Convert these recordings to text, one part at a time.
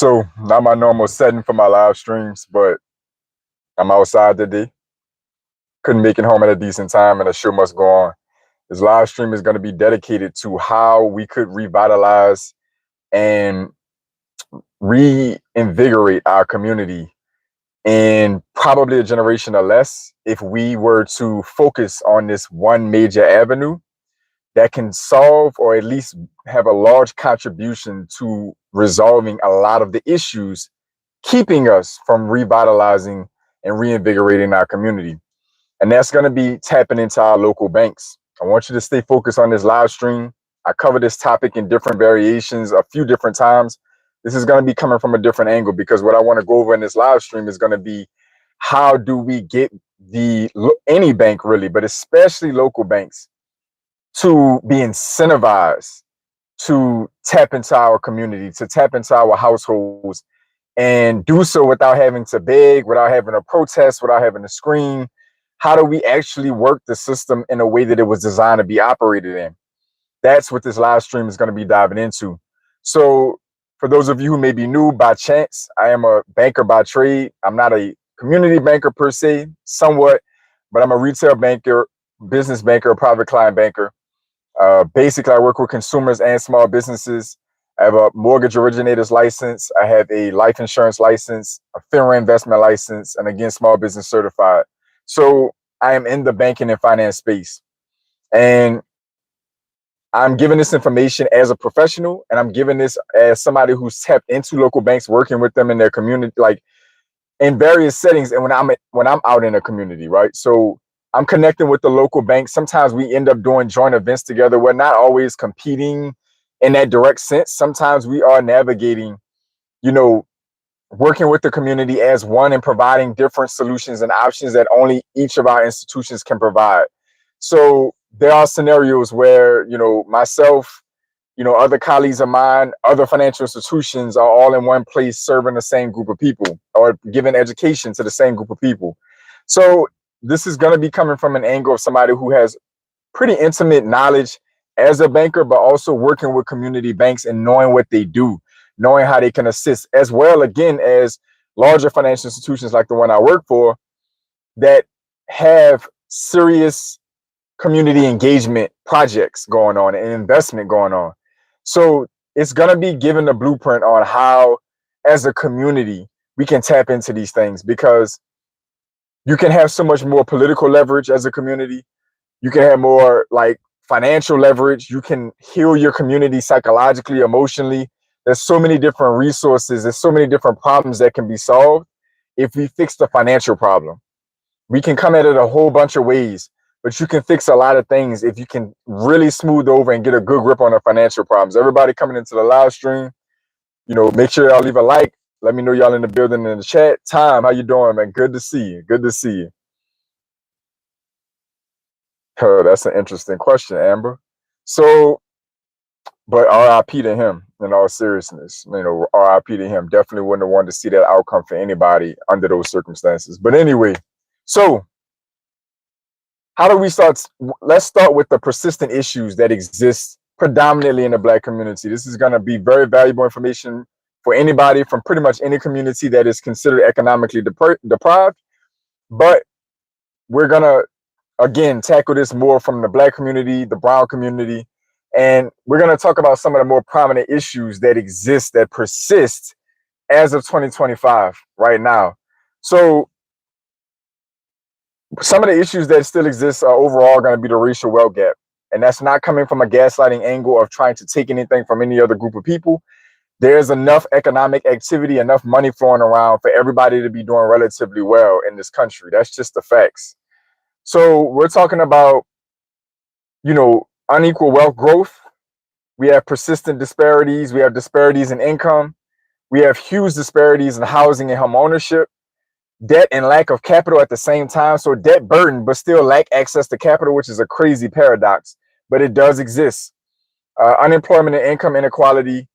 So not my normal setting for my live streams, but I'm outside today. Couldn't make it home at a decent time, and the show must go on. This live stream is going to be dedicated to how we could revitalize and reinvigorate our community in probably a generation or less if we were to focus on this one major avenue that can solve or at least have a large contribution to resolving a lot of the issues keeping us from revitalizing and reinvigorating our community. And that's going to be tapping into our local banks. I want you to stay focused on this live stream. I cover this topic in different variations a few different times. This is going to be coming from a different angle because what I want to go over in this live stream is going to be how do we get any bank really, but especially local banks, to be incentivized to tap into our community, to tap into our households, and do so without having to beg, without having to protest, without having to scream. How do we actually work the system in a way that it was designed to be operated in? That's what this live stream is going to be diving into. So for those of you who may be new by chance, I am a banker by trade. I'm not a community banker per se, somewhat, but I'm a retail banker, business banker, private client banker. Basically, I work with consumers and small businesses. I have a mortgage originator's license. I have a life insurance license, a FINRA investment license, and again, small business certified. So I am in the banking and finance space. And I'm giving this information as a professional, and I'm giving this as somebody who's tapped into local banks, working with them in their community, like in various settings. And when I'm out in a community, right? So I'm connecting with the local banks. Sometimes we end up doing joint events together. We're not always competing in that direct sense. Sometimes we are navigating, working with the community as one and providing different solutions and options that only each of our institutions can provide. So there are scenarios where, myself, other colleagues of mine, other financial institutions are all in one place serving the same group of people or giving education to the same group of people. So this is going to be coming from an angle of somebody who has pretty intimate knowledge as a banker, but also working with community banks and knowing what they do, knowing how they can assist, as well, again, as larger financial institutions like the one I work for that have serious community engagement projects going on and investment going on. So it's going to be given a blueprint on how, as a community, we can tap into these things, because you can have so much more political leverage as a community. You can have more like financial leverage. You can heal your community psychologically, emotionally. There's so many different resources. There's so many different problems that can be solved if we fix the financial problem. We can come at it a whole bunch of ways, but you can fix a lot of things if you can really smooth over and get a good grip on the financial problems. Everybody coming into the live stream, make sure y'all leave a like. Let me know y'all in the building in the chat. Tom, how you doing, man? Good to see you. Good to see you. Oh, that's an interesting question, Amber. So, but RIP to him in all seriousness. RIP to him. Definitely wouldn't have wanted to see that outcome for anybody under those circumstances. But anyway, so how do we start? Let's start with the persistent issues that exist predominantly in the Black community. This is going to be very valuable information for anybody from pretty much any community that is considered economically deprived. But we're going to, again, tackle this more from the Black community, the brown community, and we're going to talk about some of the more prominent issues that exist, that persist as of 2025 right now. So some of the issues that still exist are overall going to be the racial wealth gap. And that's not coming from a gaslighting angle of trying to take anything from any other group of people. There's enough economic activity, enough money flowing around for everybody to be doing relatively well in this country. That's just the facts. So we're talking about, unequal wealth growth. We have persistent disparities. We have disparities in income. We have huge disparities in housing and home ownership. Debt and lack of capital at the same time. So debt burden, but still lack access to capital, which is a crazy paradox, but it does exist. Unemployment and income inequality,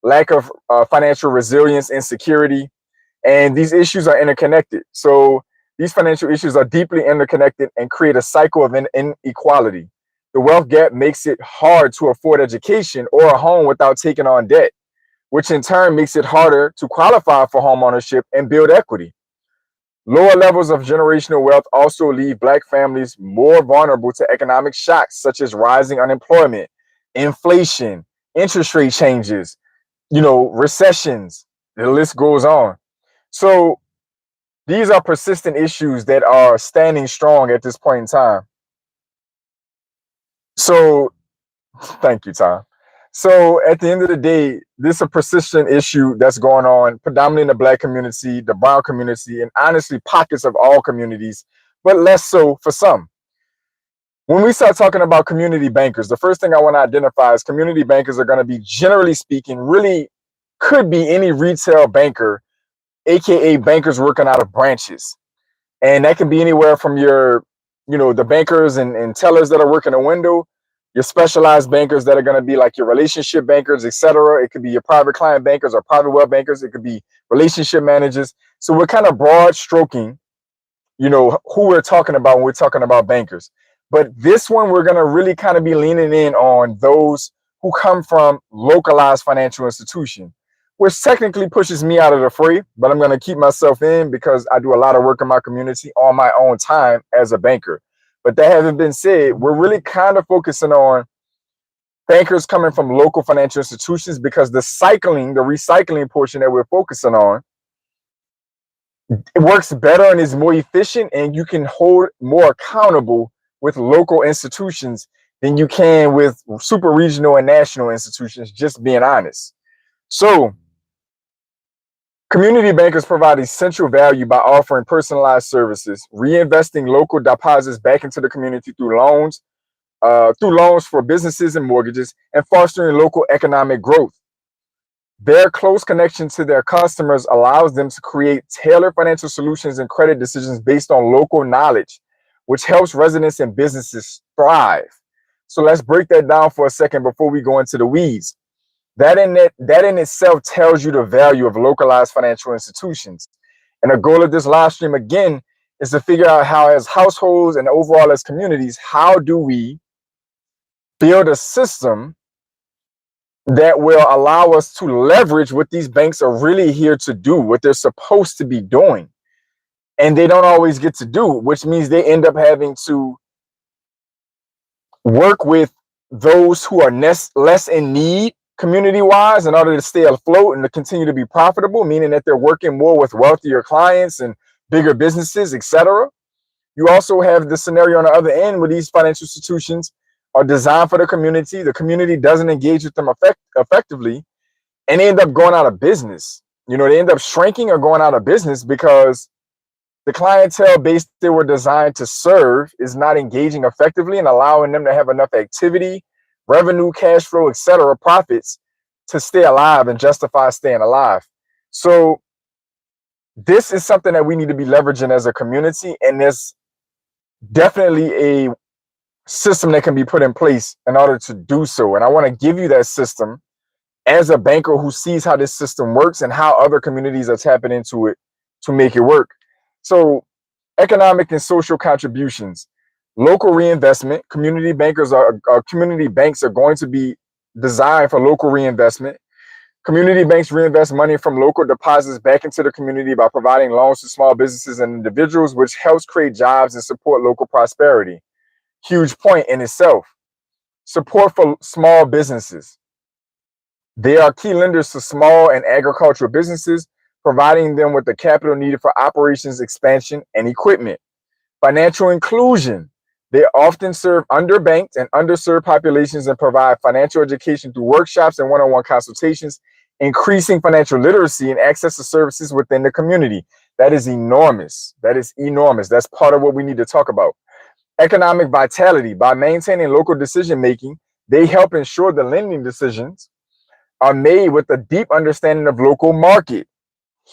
lack of financial resilience, insecurity, and these issues are interconnected. So these financial issues are deeply interconnected and create a cycle of inequality. The wealth gap makes it hard to afford education or a home without taking on debt, which in turn makes it harder to qualify for home ownership and build equity. Lower levels of generational wealth also leave Black families more vulnerable to economic shocks such as rising unemployment, inflation, interest rate changes, recessions. The list goes on. So these are persistent issues that are standing strong at this point in time. So thank you, Tom. So at the end of the day, this is a persistent issue that's going on predominantly in the Black community, the brown community, and honestly pockets of all communities, but less so for some. When we start talking about community bankers, the first thing I want to identify is community bankers are going to be, generally speaking, really could be any retail banker, aka bankers working out of branches. And that can be anywhere from your, the bankers and tellers that are working a window, your specialized bankers that are going to be like your relationship bankers, etc. It could be your private client bankers or private wealth bankers. It could be relationship managers. So we're kind of broad stroking, who we're talking about when we're talking about bankers. But this one, we're going to really kind of be leaning in on those who come from localized financial institutions, which technically pushes me out of the fray, but I'm going to keep myself in because I do a lot of work in my community on my own time as a banker. But that having been said, we're really kind of focusing on bankers coming from local financial institutions because the recycling portion that we're focusing on, it works better and is more efficient, and you can hold more accountable with local institutions than you can with super regional and national institutions, just being honest. So community bankers provide essential value by offering personalized services, reinvesting local deposits back into the community through loans for businesses and mortgages, and fostering local economic growth. Their close connection to their customers allows them to create tailored financial solutions and credit decisions based on local knowledge, which helps residents and businesses thrive. So let's break that down for a second before we go into the weeds. That in itself tells you the value of localized financial institutions. And the goal of this live stream, again, is to figure out how, as households and overall as communities, how do we build a system that will allow us to leverage what these banks are really here to do, what they're supposed to be doing. And they don't always get to do, which means they end up having to work with those who are less in need community-wise in order to stay afloat and to continue to be profitable, meaning that they're working more with wealthier clients and bigger businesses, etc. You also have the scenario on the other end where these financial institutions are designed for the community doesn't engage with them effectively, and they end up going out of business. They end up shrinking or going out of business because the clientele base they were designed to serve is not engaging effectively and allowing them to have enough activity, revenue, cash flow, etc., profits to stay alive and justify staying alive. So this is something that we need to be leveraging as a community, and there's definitely a system that can be put in place in order to do so. And I want to give you that system as a banker who sees how this system works and how other communities are tapping into it to make it work. So economic and social contributions, local reinvestment. Community banks are going to be designed for local reinvestment. Community banks reinvest money from local deposits back into the community by providing loans to small businesses and individuals, which helps create jobs and support local prosperity. Huge point in itself. Support for small businesses. They are key lenders to small and agricultural businesses, providing them with the capital needed for operations, expansion, and equipment. Financial inclusion. They often serve underbanked and underserved populations and provide financial education through workshops and one-on-one consultations, increasing financial literacy and access to services within the community. That is enormous. That is enormous. That's part of what we need to talk about. Economic vitality. By maintaining local decision-making, they help ensure the lending decisions are made with a deep understanding of local market.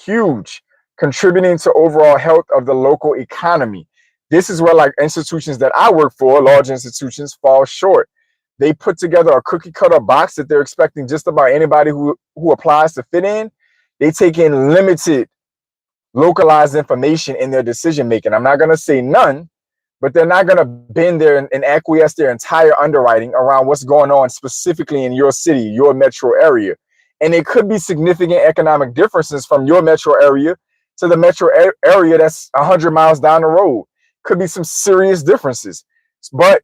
Huge. Contributing to overall health of the local economy. This is where, like, institutions that I work for, large institutions, fall short. They put together a cookie cutter box that they're expecting just about anybody who applies to fit in. They take in limited localized information in their decision making. I'm not going to say none, but they're not going to bend there and acquiesce their entire underwriting around what's going on specifically in your city, your metro area. And it could be significant economic differences from your metro area to the metro area that's 100 miles down the road. Could be some serious differences. But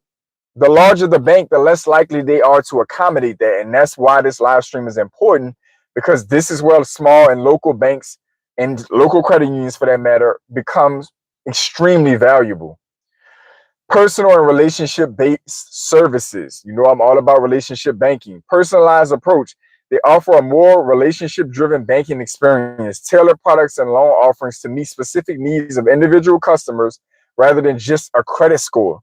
the larger the bank, the less likely they are to accommodate that. And that's why this live stream is important, because this is where small and local banks and local credit unions, for that matter, becomes extremely valuable. Personal and relationship-based services. You know, I'm all about relationship banking. Personalized approach. They offer a more relationship-driven banking experience, tailored products and loan offerings to meet specific needs of individual customers rather than just a credit score.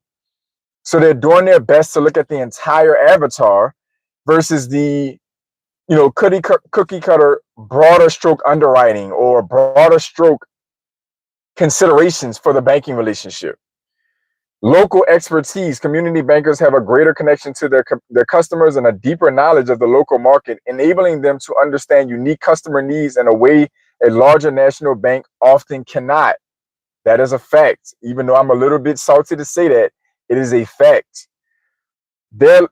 So they're doing their best to look at the entire avatar versus the, you know, cookie cutter, broader stroke underwriting or broader stroke considerations for the banking relationship. Local expertise. Community bankers have a greater connection to their customers and a deeper knowledge of the local market, enabling them to understand unique customer needs in a way a larger national bank often cannot. That is a fact. Even though I'm a little bit salty to say that, it is a fact. Their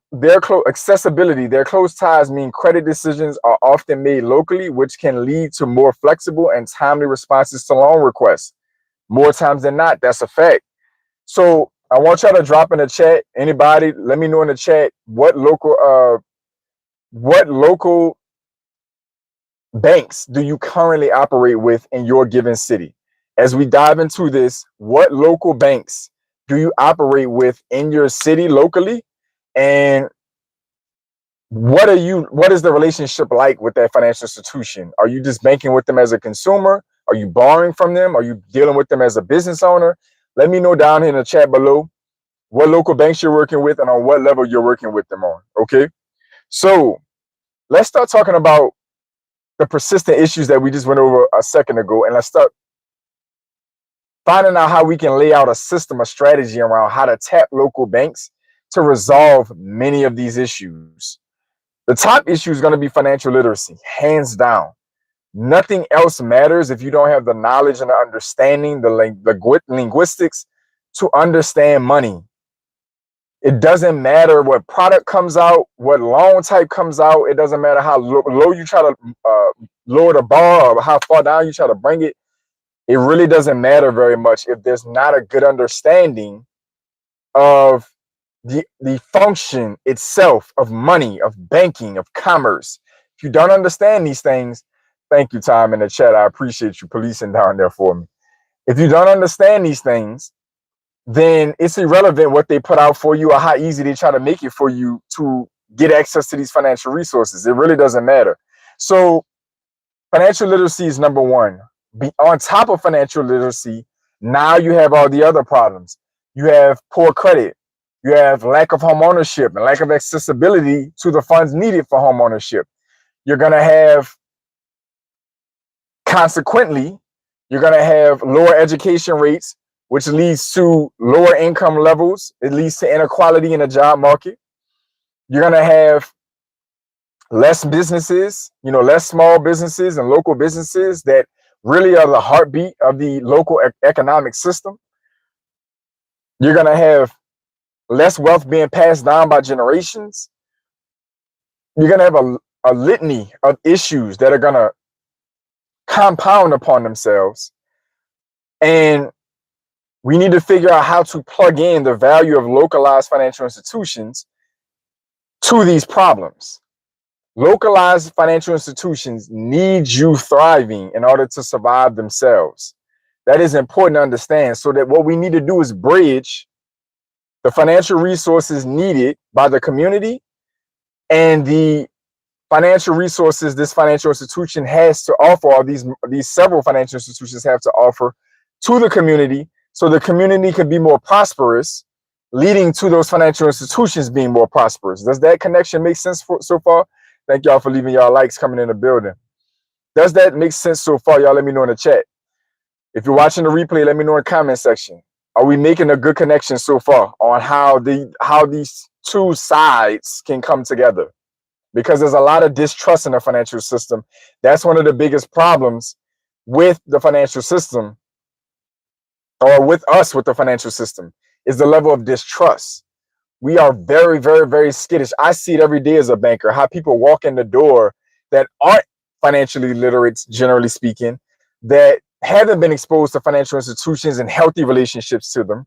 accessibility, their close ties mean credit decisions are often made locally, which can lead to more flexible and timely responses to loan requests. More times than not, that's a fact. So I want y'all to drop in the chat. Anybody, let me know in the chat what local banks do you currently operate with in your given city? As we dive into this, what local banks do you operate with in your city locally? And what is the relationship like with that financial institution? Are you just banking with them as a consumer? Are you borrowing from them? Are you dealing with them as a business owner? Let me know down here in the chat below what local banks you're working with and on what level you're working with them on. Okay. So let's start talking about the persistent issues that we just went over a second ago. And let's start finding out how we can lay out a system, a strategy around how to tap local banks to resolve many of these issues. The top issue is going to be financial literacy, hands down. Nothing else matters if you don't have the knowledge and the understanding, the linguistics to understand money. It doesn't matter what product comes out, what loan type comes out. It doesn't matter how low you try to lower the bar or how far down you try to bring it. It really doesn't matter very much if there's not a good understanding of the function itself of money, of banking, of commerce. If you don't understand these things, thank you, Tom, in the chat. I appreciate you policing down there for me. If you don't understand these things, then it's irrelevant what they put out for you or how easy they try to make it for you to get access to these financial resources. It really doesn't matter. So financial literacy is number one. On top of financial literacy, now you have all the other problems. You have poor credit. You have lack of home ownership and lack of accessibility to the funds needed for home ownership. You're going to have, consequently, you're going to have lower education rates, which leads to lower income levels. It leads to inequality in the job market. You're going to have less businesses, less small businesses and local businesses that really are the heartbeat of the local economic system. You're going to have less wealth being passed down by generations. You're going to have a litany of issues that are going to compound upon themselves. And we need to figure out how to plug in the value of localized financial institutions to these problems. Localized financial institutions need you thriving in order to survive themselves. That is important to understand, so that what we need to do is bridge the financial resources needed by the community and the financial resources this financial institution has to offer, or these several financial institutions have to offer to the community, so the community could be more prosperous, leading to those financial institutions being more prosperous. Does that connection make sense so far? Thank y'all for leaving y'all likes coming in the building. Does that make sense so far? Y'all let me know in the chat. If you're watching the replay, let me know in the comment section. Are we making a good connection so far on how these two sides can come together? Because there's a lot of distrust in the financial system. That's one of the biggest problems with the financial system, or with us with the financial system, is the level of distrust. We are very, very, very skittish. I see it every day as a banker, how people walk in the door. that aren't financially literate, generally speaking, that haven't been exposed to financial institutions and healthy relationships to them.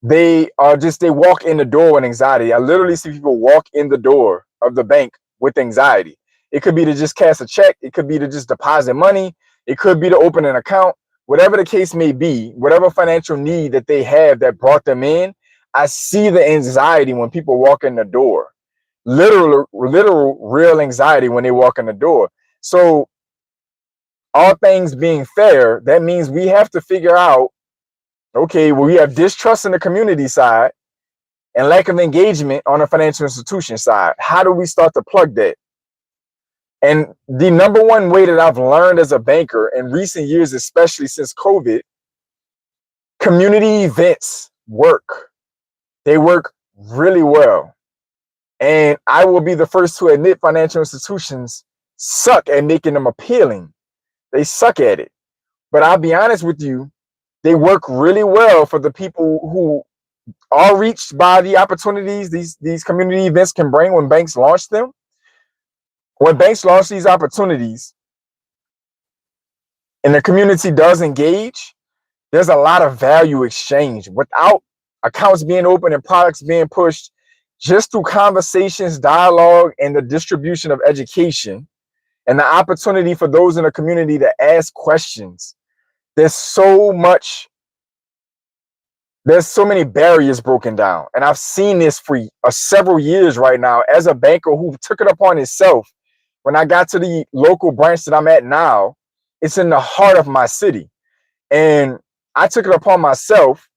They walk in the door with anxiety. I literally see people walk in the door of the bank with anxiety. It could be to just cash a check. It could be to just deposit money. It could be to open an account. Whatever the case may be, whatever financial need that they have that brought them in, I see the anxiety when people walk in the door. Literal, real anxiety when they walk in the door. So all things being fair, that means we have to figure out, okay, well, we have distrust in the community side and lack of engagement on the financial institution side. How do we start to plug that? And the number one way that I've learned as a banker in recent years, especially since COVID, community events work. They work really well. And I will be the first to admit financial institutions suck at making them appealing. They suck at it. But I'll be honest with you, they work really well for the people who are reached by the opportunities these community events can bring when banks launch them. When banks launch these opportunities and the community does engage, there's a lot of value exchange without accounts being open and products being pushed. Just through conversations, dialogue, and the distribution of education and the opportunity for those in the community to ask questions. There's so many barriers broken down. And I've seen this for several years right now as a banker who took it upon himself. When I got to the local branch that I'm at now, it's in the heart of my city. And I took it upon myself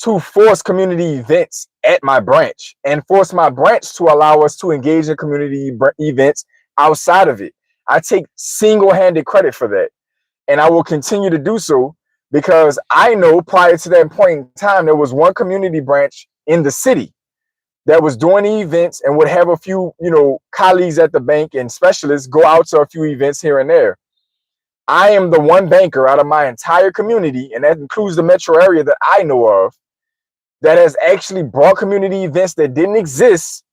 to force community events at my branch and force my branch to allow us to engage in community events outside of it. I take single-handed credit for that. And I will continue to do so because I know prior to that point in time, there was one community branch in the city that was doing the events and would have a few, colleagues at the bank and specialists go out to a few events here and there. I am the one banker out of my entire community, and that includes the metro area that I know of, that has actually brought community events that didn't exist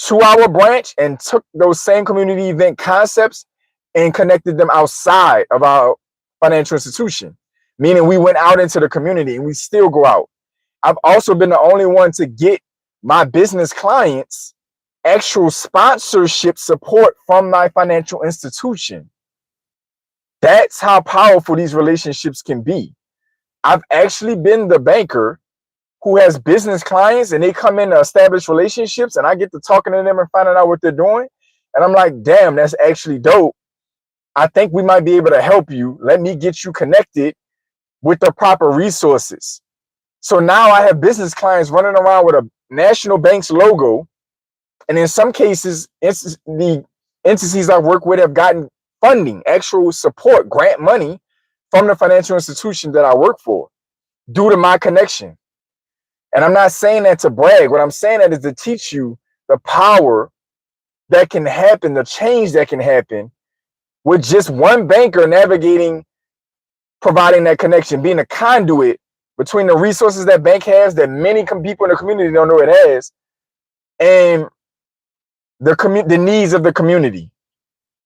to our branch and took those same community event concepts and connected them outside of our financial institution, meaning we went out into the community and we still go out. I've also been the only one to get my business clients actual sponsorship support from my financial institution. That's how powerful these relationships can be. I've actually been the banker who has business clients and they come in to establish relationships and I get to talking to them and finding out what they're doing. And I'm like, damn, that's actually dope. I think we might be able to help you. Let me get you connected with the proper resources. So now I have business clients running around with a national bank's logo. And in some cases, the entities I work with have gotten funding, actual support, grant money from the financial institution that I work for due to my connection. And I'm not saying that to brag. What I'm saying that is to teach you the power that can happen, the change that can happen with just one banker navigating, providing that connection, being a conduit between the resources that bank has that many people in the community don't know it has, and the needs of the community.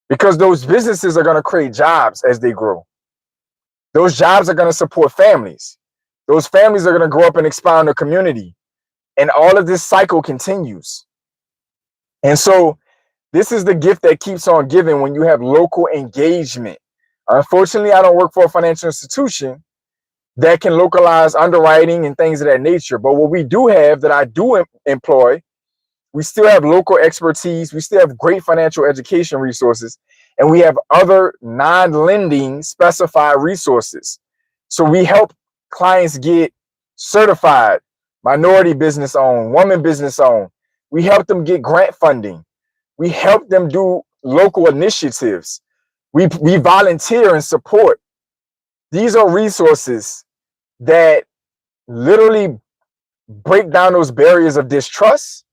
Because those businesses are going to create jobs as they grow. Those jobs are going to support families. Those families are going to grow up and expand the community. And all of this cycle continues. And so this is the gift that keeps on giving when you have local engagement. Unfortunately, I don't work for a financial institution that can localize underwriting and things of that nature. But what we do have that I do employ, we still have local expertise. We still have great financial education resources. And we have other non-lending specified resources. So we help clients get certified, minority business owned, woman business owned. We help them get grant funding. We help them do local initiatives. We volunteer and support. These are resources that literally break down those barriers of distrust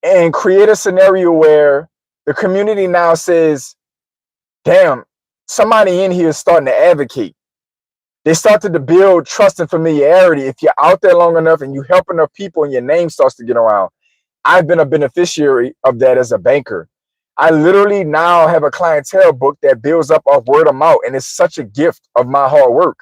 and create a scenario where the community now says, damn, somebody in here is starting to advocate. They started to build trust and familiarity. If you're out there long enough and you help enough people and your name starts to get around. I've been a beneficiary of that as a banker. I literally now have a clientele book that builds up off word of mouth, and it's such a gift of my hard work.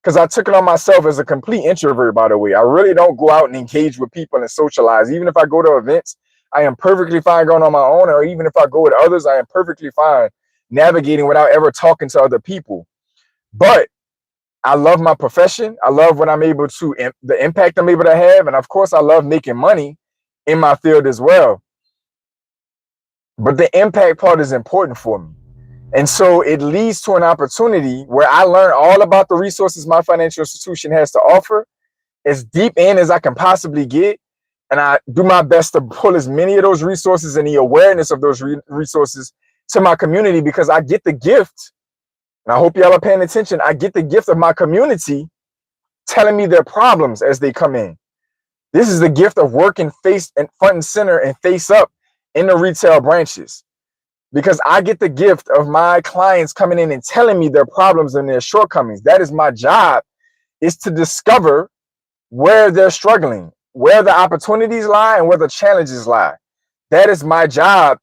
Because I took it on myself as a complete introvert, by the way. I really don't go out and engage with people and socialize. Even if I go to events, I am perfectly fine going on my own, or even if I go with others, I am perfectly fine navigating without ever talking to other people. But I love my profession. I love what I'm able to, the impact I'm able to have. And of course, I love making money in my field as well. But the impact part is important for me. And so it leads to an opportunity where I learn all about the resources my financial institution has to offer, as deep in as I can possibly get. And I do my best to pull as many of those resources and the awareness of those resources to my community, because I get the gift. And I hope y'all are paying attention. I get the gift of my community telling me their problems as they come in. This is the gift of working face and front and center and face up in the retail branches, because I get the gift of my clients coming in and telling me their problems and their shortcomings. That is my job, is to discover where they're struggling, where the opportunities lie and where the challenges lie. That is my job,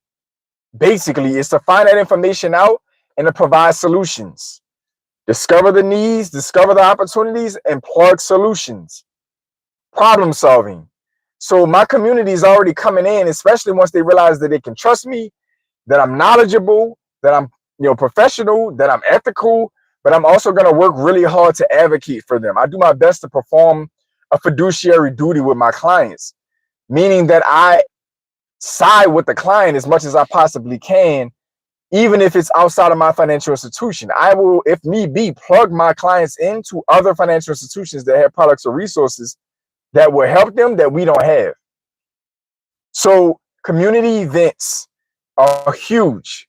basically, is to find that information out and to provide solutions. Discover the needs, discover the opportunities, and plug solutions. Problem solving. So my community is already coming in, especially once they realize that they can trust me, that I'm knowledgeable, that I'm professional, that I'm ethical, but I'm also going to work really hard to advocate for them. I do my best to perform a fiduciary duty with my clients, meaning that I side with the client as much as I possibly can, even if it's outside of my financial institution. I will, if need be, plug my clients into other financial institutions that have products or resources that will help them that we don't have. So community events are huge.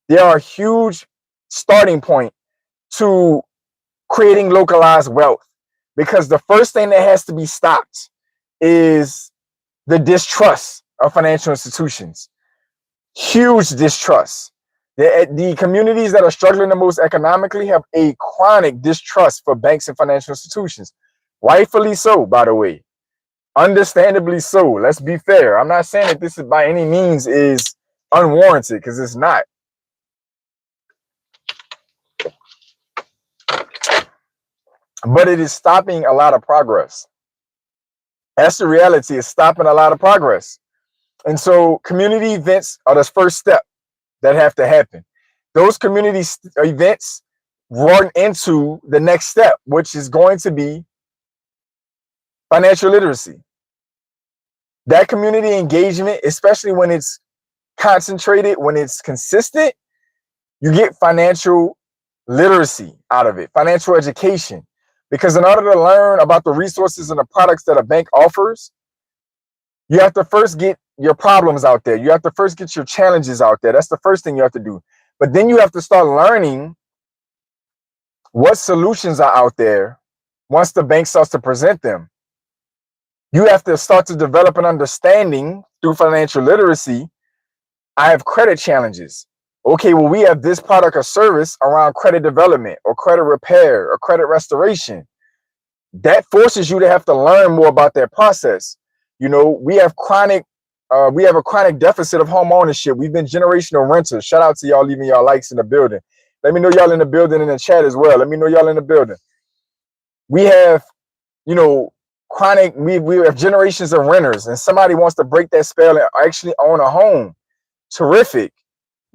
They are a huge starting point to creating localized wealth, because the first thing that has to be stopped is the distrust of financial institutions. Huge distrust. The communities that are struggling the most economically have a chronic distrust for banks and financial institutions. Rightfully so, by the way. Understandably so. Let's be fair. I'm not saying that this is by any means is unwarranted, because it's not. But it is stopping a lot of progress. That's the reality. It's stopping a lot of progress. And so community events are the first step that have to happen. Those community events run into the next step, which is going to be financial literacy. That community engagement, especially when it's concentrated, when it's consistent, you get financial literacy out of it, financial education. Because in order to learn about the resources and the products that a bank offers, you have to first get your problems out there. You have to first get your challenges out there. That's the first thing you have to do. But then you have to start learning what solutions are out there once the bank starts to present them. You have to start to develop an understanding through financial literacy. I have credit challenges. Okay, well, we have this product or service around credit development or credit repair or credit restoration. That forces you to have to learn more about that process. We have a chronic deficit of home ownership. We've been generational renters. Shout out to y'all leaving y'all likes in the building. Let me know y'all in the building, in the chat as well. Let me know y'all in the building. We have, chronic, we have generations of renters, and somebody wants to break that spell and actually own a home. Terrific.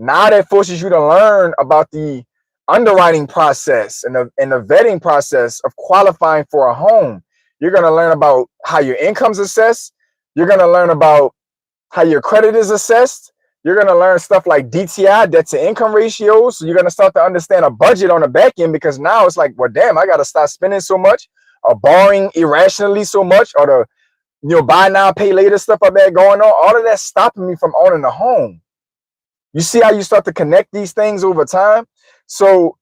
Now that forces you to learn about the underwriting process and the vetting process of qualifying for a home. You're going to learn about how your income's assessed. You're going to learn about how your credit is assessed. You're going to learn stuff like DTI, debt to income ratios. So you're going to start to understand a budget on the back end, because now it's like, well, damn, I got to stop spending so much or borrowing irrationally so much, or the buy now, pay later stuff I've had going on. All of that's stopping me from owning a home. You see how you start to connect these things over time? So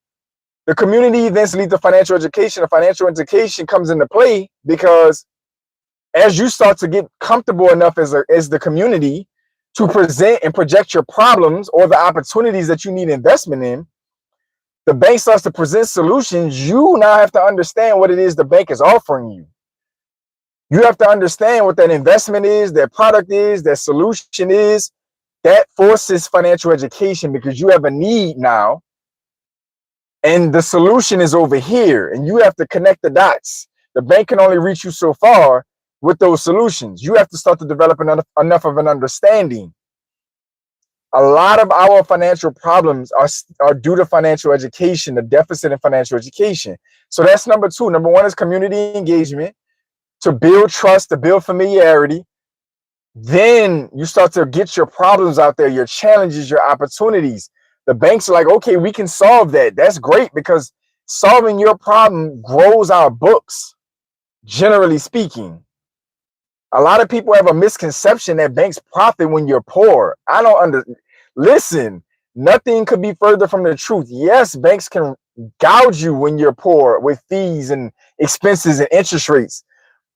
the community events lead to financial education. The financial education comes into play because as you start to get comfortable enough as the community to present and project your problems or the opportunities that you need investment in, the bank starts to present solutions. You now have to understand what it is the bank is offering you. You have to understand what that investment is, their product is, their solution is. That forces financial education because you have a need now and the solution is over here and you have to connect the dots. The bank can only reach you so far with those solutions. You have to start to develop enough of an understanding. A lot of our financial problems are due to financial education, the deficit in financial education. So that's number two. Number one is community engagement, to build trust, to build familiarity. Then you start to get your problems out there, your challenges, your opportunities. The banks are like, okay, we can solve that. That's great because solving your problem grows our books, generally speaking. A lot of people have a misconception that banks profit when you're poor. I don't listen, nothing could be further from the truth. Yes, banks can gouge you when you're poor with fees and expenses and interest rates,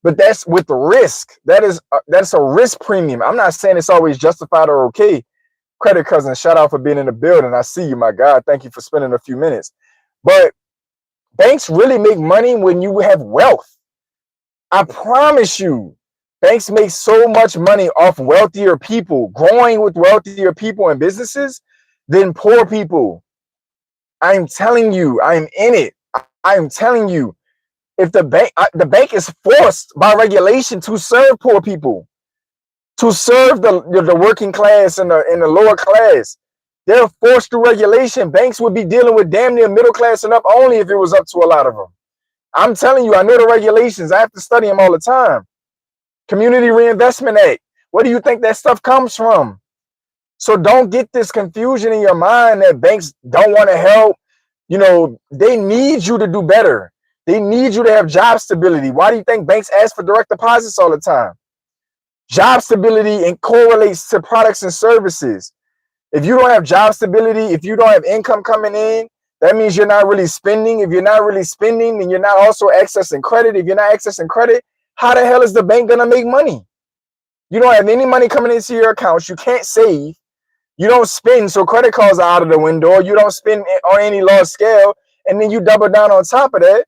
but that's with the risk. That's a risk premium. I'm not saying it's always justified or okay. Credit Cousin, shout out for being in the building. I see you, my God. Thank you for spending a few minutes. But banks really make money when you have wealth. I promise you, banks make so much money off wealthier people, growing with wealthier people and businesses than poor people. I'm telling you, I'm in it. I'm telling you, if the bank is forced by regulation to serve poor people, to serve the working class and the lower class. They're forced through regulation. Banks would be dealing with damn near middle class and up only if it was up to a lot of them. I'm telling you, I know the regulations. I have to study them all the time. Community Reinvestment Act. Where do you think that stuff comes from? So don't get this confusion in your mind that banks don't want to help. You know, they need you to do better. They need you to have job stability. Why do you think banks ask for direct deposits all the time? Job stability and correlates to products and services. If you don't have job stability, if you don't have income coming in, that means you're not really spending. If you're not really spending, then you're not also accessing credit. If you're not accessing credit, how the hell is the bank gonna make money? You don't have any money coming into your accounts. You can't save. You don't spend, so credit cards are out of the window. You don't spend on any large scale, and then you double down on top of that.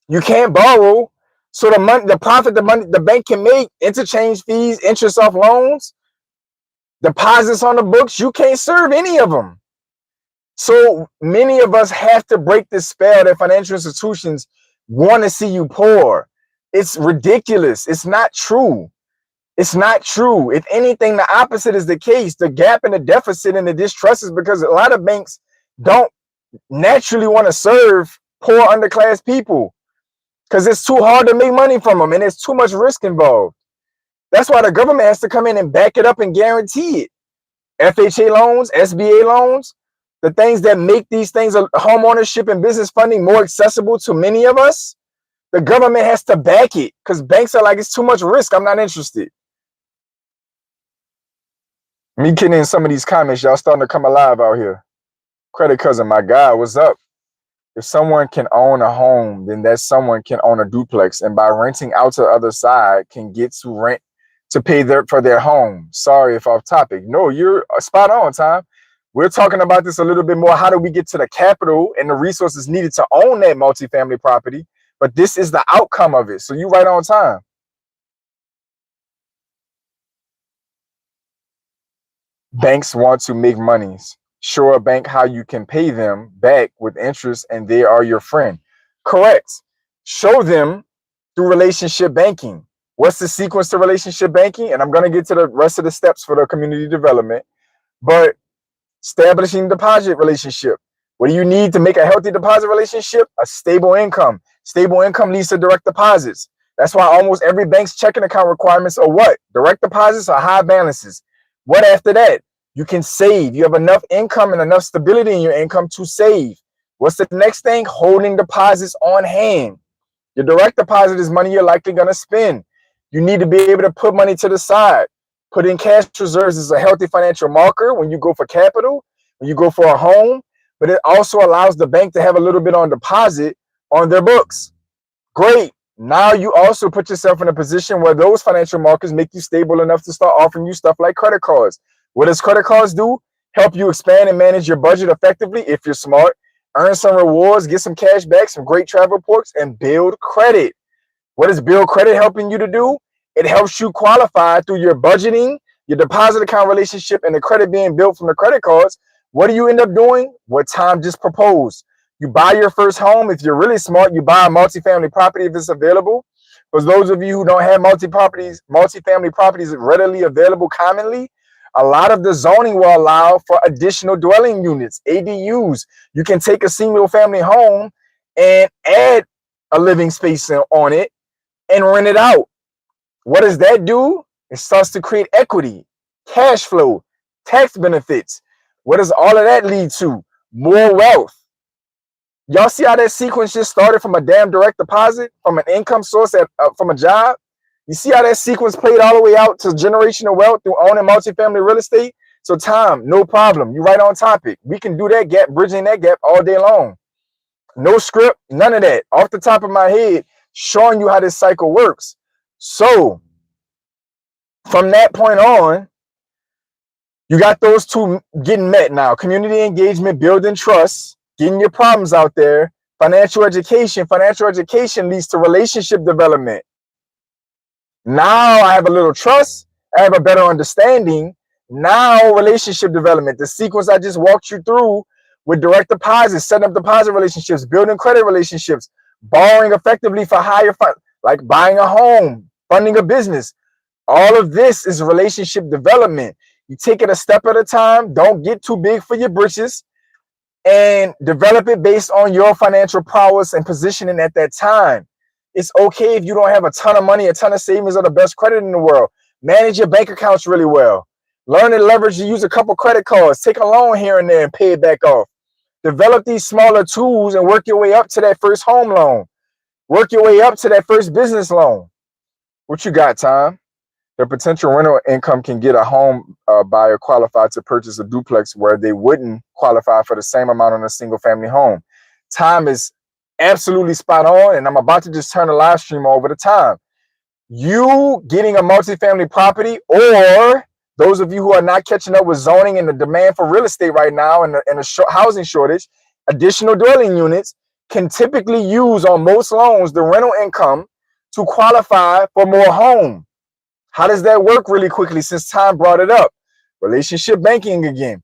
You can't borrow. So the money, the profit, the money the bank can make, interchange fees, interest off loans, deposits on the books, you can't serve any of them. So many of us have to break this spell that financial institutions want to see you poor. It's ridiculous. It's not true. It's not true. If anything, the opposite is the case. The gap and the deficit and the distrust is because a lot of banks don't naturally want to serve poor underclass people because it's too hard to make money from them and there's too much risk involved. That's why the government has to come in and back it up and guarantee it. FHA loans, SBA loans, the things that make these things, home ownership and business funding, more accessible to many of us, the government has to back it because banks are like, it's too much risk. I'm not interested. Me kidding in some of these comments, y'all starting to come alive out here. Credit Cousin, my God, what's up? If someone can own a home, then that someone can own a duplex, and by renting out to the other side can get to rent to pay for their home. Sorry if off topic. No, you're spot on, Tom. We're talking about this a little bit more. How do we get to the capital and the resources needed to own that multifamily property? But this is the outcome of it. So you right on time. Banks want to make monies. Show a bank how you can pay them back with interest and they are your friend. Correct. Show them through relationship banking. What's the sequence to relationship banking? And I'm going to get to the rest of the steps for the community development. But establishing deposit relationship. What do you need to make a healthy deposit relationship? A stable income. Stable income leads to direct deposits. That's why almost every bank's checking account requirements are what? Direct deposits or high balances. What after that? You can save. You have enough income and enough stability in your income to save. What's the next thing? Holding deposits on hand. Your direct deposit is money you're likely going to spend. You need to be able to put money to the side. Put in cash reserves is a healthy financial marker when you go for capital, when you go for a home, but it also allows the bank to have a little bit on deposit on their books. Great. Now you also put yourself in a position where those financial markers make you stable enough to start offering you stuff like credit cards. What does credit cards do? Help you expand and manage your budget effectively if you're smart. Earn some rewards, get some cash back, some great travel perks, and build credit. What is build credit helping you to do? It helps you qualify through your budgeting, your deposit account relationship, and the credit being built from the credit cards, what do you end up doing? What Tom just proposed. You buy your first home. If you're really smart, you buy a multifamily property if it's available. For those of you who don't have multifamily properties readily available commonly, a lot of the zoning will allow for additional dwelling units, ADUs. You can take a single family home and add a living space on it and rent it out. What does that do? It starts to create equity, cash flow, tax benefits. What does all of that lead to? More wealth. Y'all see how that sequence just started from a damn direct deposit, from an income source from a job? You see how that sequence played all the way out to generational wealth through owning multifamily real estate? So Tom, no problem. You right on topic. We can do that gap, bridging that gap all day long. No script, none of that. Off the top of my head, showing you how this cycle works. So from that point on, you got those two getting met now. Community engagement, building trust, getting your problems out there. Financial education. Financial education leads to relationship development. Now I have a little trust. I have a better understanding. Now relationship development. The sequence I just walked you through with direct deposits, setting up deposit relationships, building credit relationships, borrowing effectively for higher fund, like buying a home, funding a business. All of this is relationship development. You take it a step at a time. Don't get too big for your britches, and develop it based on your financial prowess and positioning at that time. It's okay if you don't have a ton of money, a ton of savings, or the best credit in the world. Manage your bank accounts really well. Learn to leverage to use a couple credit cards. Take a loan here and there and pay it back off. Develop these smaller tools and work your way up to that first home loan. Work your way up to that first business loan. What you got, Tom? The potential rental income can get a home buyer qualified to purchase a duplex where they wouldn't qualify for the same amount on a single family home. Time is absolutely spot on, and I'm about to just turn the live stream over to Tom. You getting a multifamily property, or those of you who are not catching up with zoning and the demand for real estate right now and the housing shortage, additional dwelling units can typically use on most loans the rental income to qualify for more home. How does that work really quickly since Tom brought it up? Relationship banking again.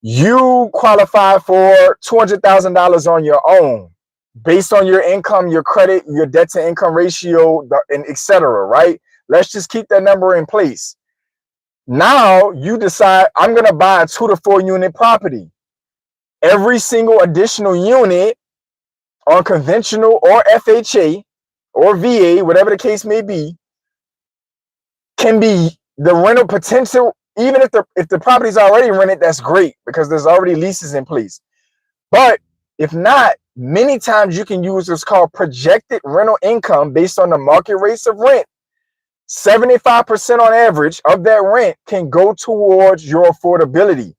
You qualify for $200,000 on your own based on your income, your credit, your debt to income ratio, and etc. Right? Let's just keep that number in place. Now you decide, I'm going to buy a 2 to 4 unit property. Every single additional unit on conventional or FHA or VA, whatever the case may be, can be the rental potential. Even if the property's already rented, that's great because there's already leases in place. But if not, many times you can use what's called projected rental income based on the market rates of rent. 75% on average of that rent can go towards your affordability.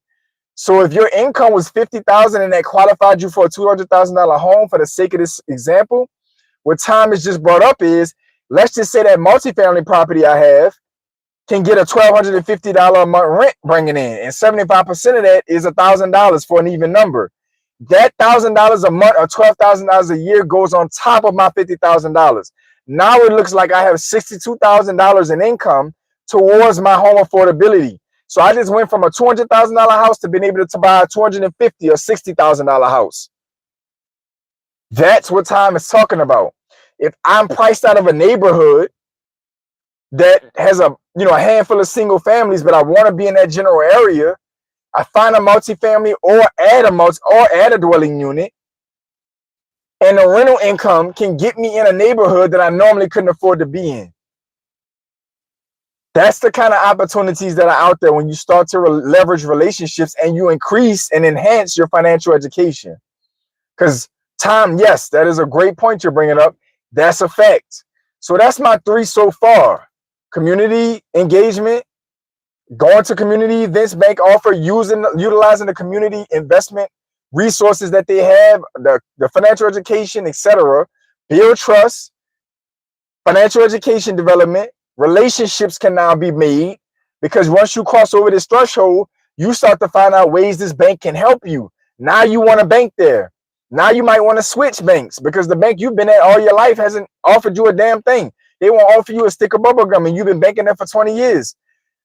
So if your income was $50,000 and that qualified you for a $200,000 home, for the sake of this example, what Tom has just brought up is, let's just say that multifamily property I have can get a $1,250 a month rent bringing in, and 75% of that is $1,000 for an even number. That $1,000 a month or $12,000 a year goes on top of my $50,000. Now it looks like I have $62,000 in income towards my home affordability. So I just went from a $200,000 house to being able to buy a $250,000 or $60,000 house. That's what Tom is talking about. If I'm priced out of a neighborhood that has a handful of single families, but I want to be in that general area, I find a multifamily or add a dwelling unit, and the rental income can get me in a neighborhood that I normally couldn't afford to be in. That's the kind of opportunities that are out there when you start to leverage relationships and you increase and enhance your financial education. Because Tom, yes, that is a great point you're bringing up. That's a fact. So that's my 3 so far. Community engagement, going to community events, bank offer, utilizing the community investment resources that they have, the financial education, etc. Build trust, financial education development, relationships can now be made, because once you cross over this threshold, you start to find out ways this bank can help you. Now you want to bank there. Now you might want to switch banks because the bank you've been at all your life hasn't offered you a damn thing. They won't offer you a stick of bubble gum and you've been banking there for 20 years.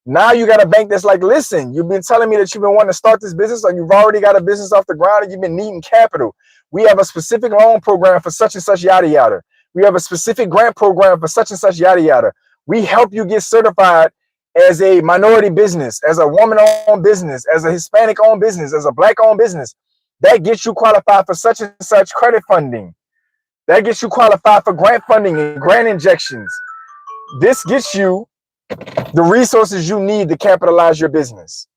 Now you got a bank that's like, listen, you've been telling me that you've been wanting to start this business, or you've already got a business off the ground and you've been needing capital. We have a specific loan program for such and such, yada, yada. We have a specific grant program for such and such, yada, yada. We help you get certified as a minority business, as a woman-owned business, as a Hispanic-owned business, as a Black-owned business. That gets you qualified for such and such credit funding. That gets you qualified for grant funding and grant injections. This gets you the resources you need to capitalize your business.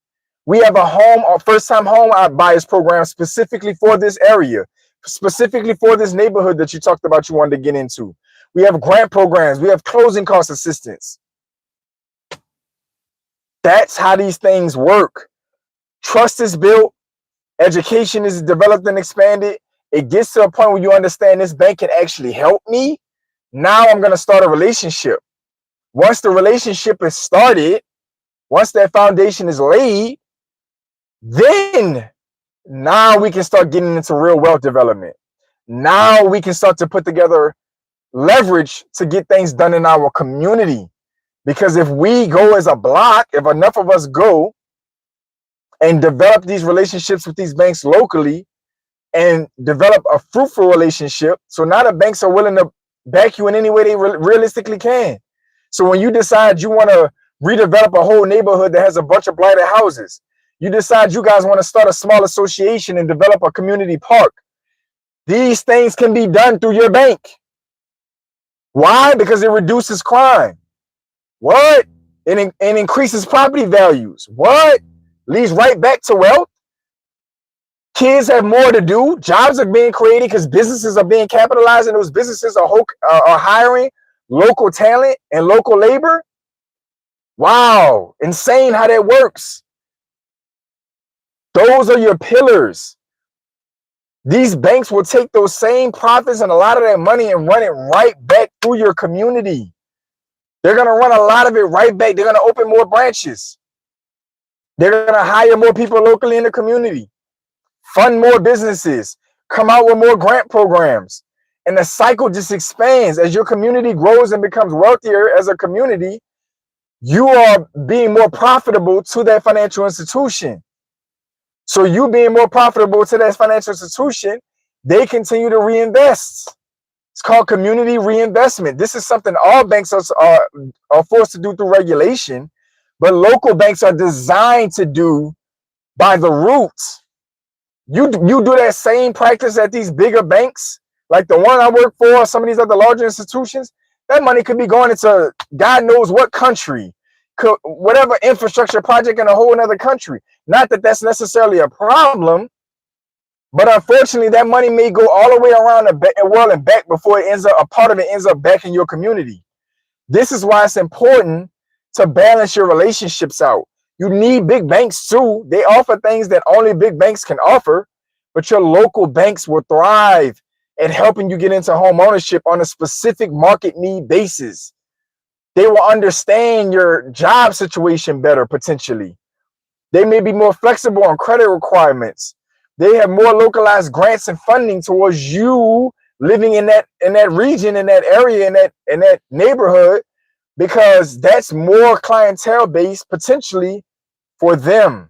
We have a home or first-time home buyers program specifically for this area, specifically for this neighborhood that you talked about you wanted to get into. We have grant programs. We have closing cost assistance. That's how these things work. Trust is built. Education is developed and expanded. It gets to a point where you understand this bank can actually help me. Now I'm going to start a relationship. Once the relationship is started, once that foundation is laid, then now we can start getting into real wealth development. Now we can start to put together leverage to get things done in our community. Because if we go as a block, if enough of us go and develop these relationships with these banks locally and develop a fruitful relationship, so now the banks are willing to back you in any way they realistically can. So when you decide you want to redevelop a whole neighborhood that has a bunch of blighted houses, you decide you guys want to start a small association and develop a community park, these things can be done through your bank. Why? Because it reduces crime. What? And increases property values. What? Leads right back to wealth. Kids have more to do. Jobs are being created because businesses are being capitalized, and those businesses are hiring local talent and local labor. Wow, insane how that works. Those are your pillars. These banks will take those same profits and a lot of that money and run it right back through your community. They're going to run a lot of it right back. They're going to open more branches. They're going to hire more people locally in the community, fund more businesses, come out with more grant programs. And the cycle just expands. As your community grows and becomes wealthier as a community, you are being more profitable to that financial institution. So you being more profitable to that financial institution, they continue to reinvest. It's called community reinvestment. This is something all banks are forced to do through regulation, but local banks are designed to do by the roots. You do that same practice at these bigger banks, like the one I work for, some of these other larger institutions. That money could be going into God knows what country, whatever infrastructure project in a whole other country. Not that that's necessarily a problem, but unfortunately, that money may go all the way around the world and back before it ends up, a part of it ends up back in your community. This is why it's important to balance your relationships out. You need big banks too. They offer things that only big banks can offer, but your local banks will thrive at helping you get into home ownership on a specific market need basis. They will understand your job situation better, potentially. They may be more flexible on credit requirements. They have more localized grants and funding towards you living in that region, in that area, in that neighborhood, because that's more clientele based potentially for them.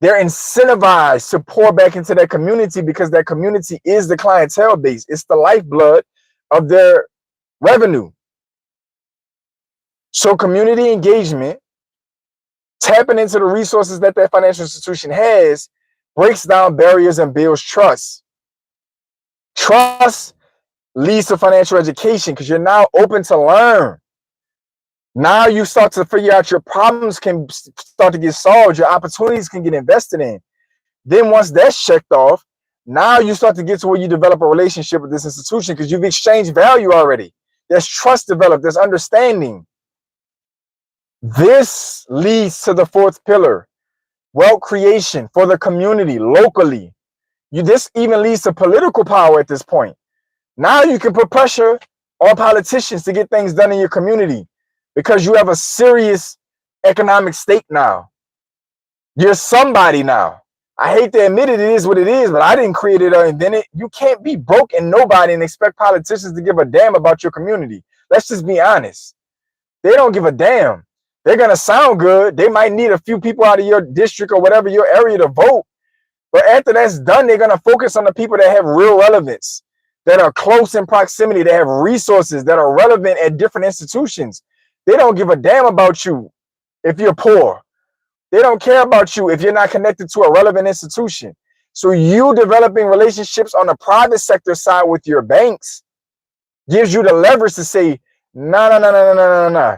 They're incentivized to pour back into that community because that community is the clientele base. It's the lifeblood of their revenue. So community engagement, tapping into the resources that financial institution has, breaks down barriers and builds trust. Trust leads to financial education because you're now open to learn. Now you start to figure out your problems can start to get solved. Your opportunities can get invested in. Then once that's checked off, now you start to get to where you develop a relationship with this institution because you've exchanged value already. There's trust developed. There's understanding. This leads to the fourth pillar, wealth creation for the community locally. This even leads to political power at this point. Now you can put pressure on politicians to get things done in your community because you have a serious economic stake now. You're somebody now. I hate to admit it, it is what it is, but I didn't create it or invent it. You can't be broke and nobody and expect politicians to give a damn about your community. Let's just be honest. They don't give a damn. They're going to sound good. They might need a few people out of your district or whatever, your area, to vote. But after that's done, they're going to focus on the people that have real relevance, that are close in proximity, that have resources, that are relevant at different institutions. They don't give a damn about you if you're poor. They don't care about you if you're not connected to a relevant institution. So you developing relationships on the private sector side with your banks gives you the leverage to say, no, no, no, no, no, no, no, no.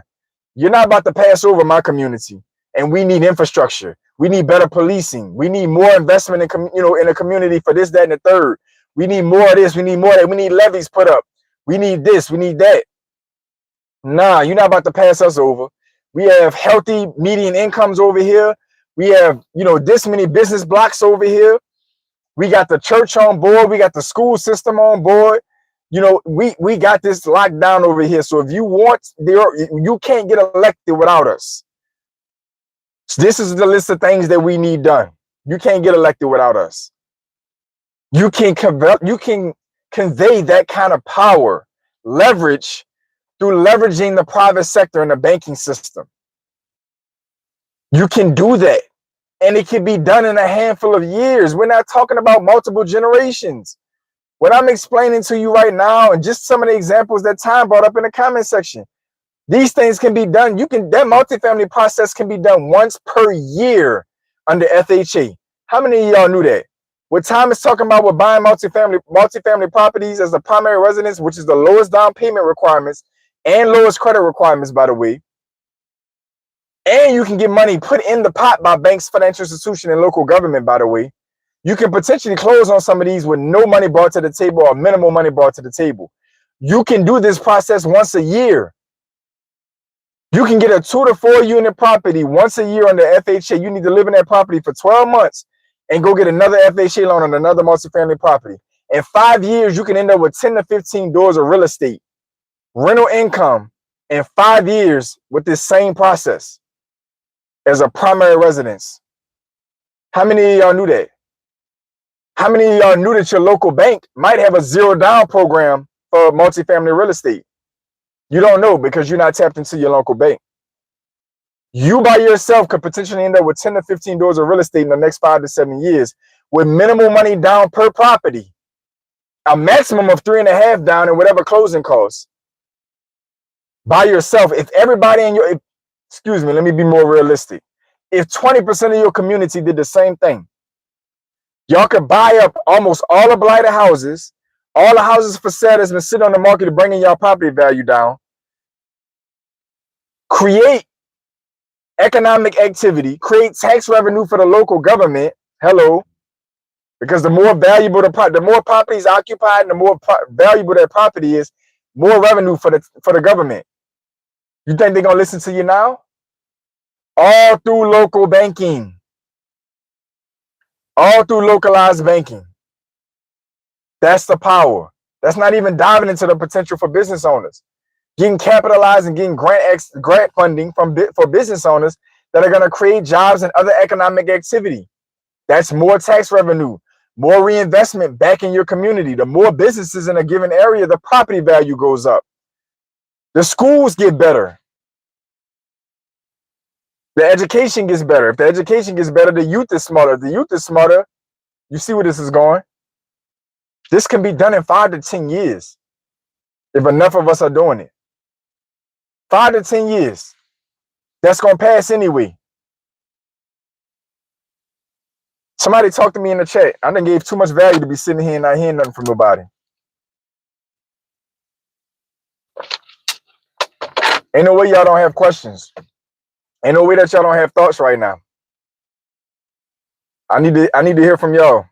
You're not about to pass over my community, and we need infrastructure. We need better policing. We need more investment in, in the community for this, that, and the third. We need more of this. We need more of that. We need levies put up. We need this. We need that. Nah, you're not about to pass us over. We have healthy median incomes over here. We have, this many business blocks over here. We got the church on board. We got the school system on board. We got this locked down over here. So if you want, you can't get elected without us. So this is the list of things that we need done. You can't get elected without us. You can convey that kind of power, leverage, through leveraging the private sector and the banking system. You can do that. And it can be done in a handful of years. We're not talking about multiple generations. What I'm explaining to you right now, and just some of the examples that Time brought up in the comment section, these things can be done. That multifamily process can be done once per year under FHA. How many of y'all knew that? What Time is talking about with buying multifamily properties as a primary residence, which is the lowest down payment requirements and lowest credit requirements, by the way. And you can get money put in the pot by banks, financial institution, and local government, by the way. You can potentially close on some of these with no money brought to the table or minimal money brought to the table. You can do this process once a year. You can get a 2 to 4 unit property once a year under FHA. You need to live in that property for 12 months and go get another FHA loan on another multifamily property. In 5 years, you can end up with 10 to 15 doors of real estate, rental income in 5 years with this same process as a primary residence. How many of y'all knew that? How many of y'all knew that your local bank might have a zero down program for multifamily real estate? You don't know because you're not tapped into your local bank. You by yourself could potentially end up with 10 to 15 doors of real estate in the next 5 to 7 years with minimal money down per property, a maximum of 3.5 down and whatever closing costs. By yourself, if everybody in your, excuse me, let me be more realistic. If 20% of your community did the same thing, y'all could buy up almost all the blighted houses, all the houses for sale that's been sitting on the market to bringing y'all property value down, create economic activity, create tax revenue for the local government. Hello, because the more valuable the more property is occupied, and the more valuable that property is, more revenue for the government. You think they're gonna listen to you now? All through local banking, all through localized banking. That's the power. That's not even diving into the potential for business owners getting capitalized and getting grant funding for business owners that are going to create jobs and other economic activity. That's more tax revenue, more reinvestment back in your community. The more businesses in a given area, the property value goes up. The schools get better. The education gets better. If the education gets better, the youth is smarter. If the youth is smarter, you see where this is going. This can be done in 5 to 10 years if enough of us are doing it. 5 to 10 years. That's going to pass anyway. Somebody talk to me in the chat. I done gave too much value to be sitting here and not hearing nothing from nobody. Ain't no way y'all don't have questions. Ain't no way that y'all don't have thoughts right now. I need to hear from y'all.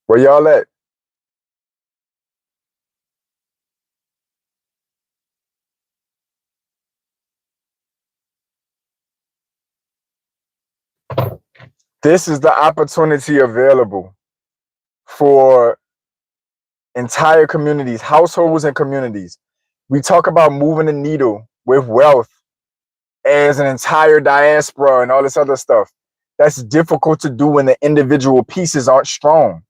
Where y'all at? This is the opportunity available for entire communities, households and communities. We talk about moving the needle with wealth as an entire diaspora and all this other stuff. That's difficult to do when the individual pieces aren't strong.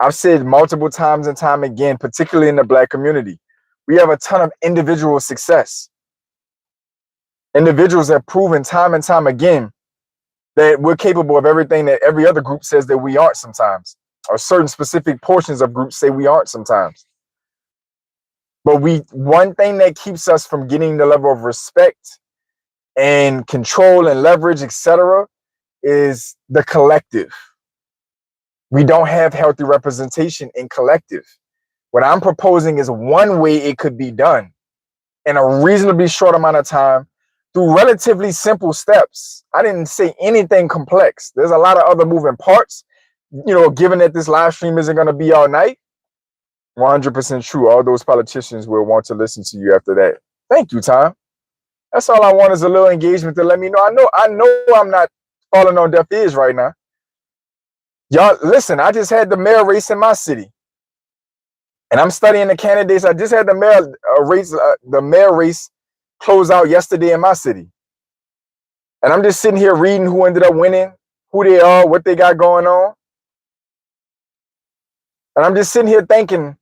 I've said multiple times and time again, particularly in the Black community, we have a ton of individual success. Individuals have proven time and time again that we're capable of everything that every other group says that we aren't sometimes, or certain specific portions of groups say we aren't sometimes. But one thing that keeps us from getting the level of respect and control and leverage, etc., is the collective. We don't have healthy representation in collective. What I'm proposing is one way it could be done in a reasonably short amount of time through relatively simple steps. I didn't say anything complex. There's a lot of other moving parts. Given that this live stream isn't going to be all night, 100% true. All those politicians will want to listen to you after that. Thank you, Tom. That's all I want is a little engagement to let me know. I know I'm not falling on deaf ears right now. Y'all, listen, I just had the mayor race in my city. And I'm studying the candidates. I just had the mayor race close out yesterday in my city. And I'm just sitting here reading who ended up winning, who they are, what they got going on. And I'm just sitting here thinking,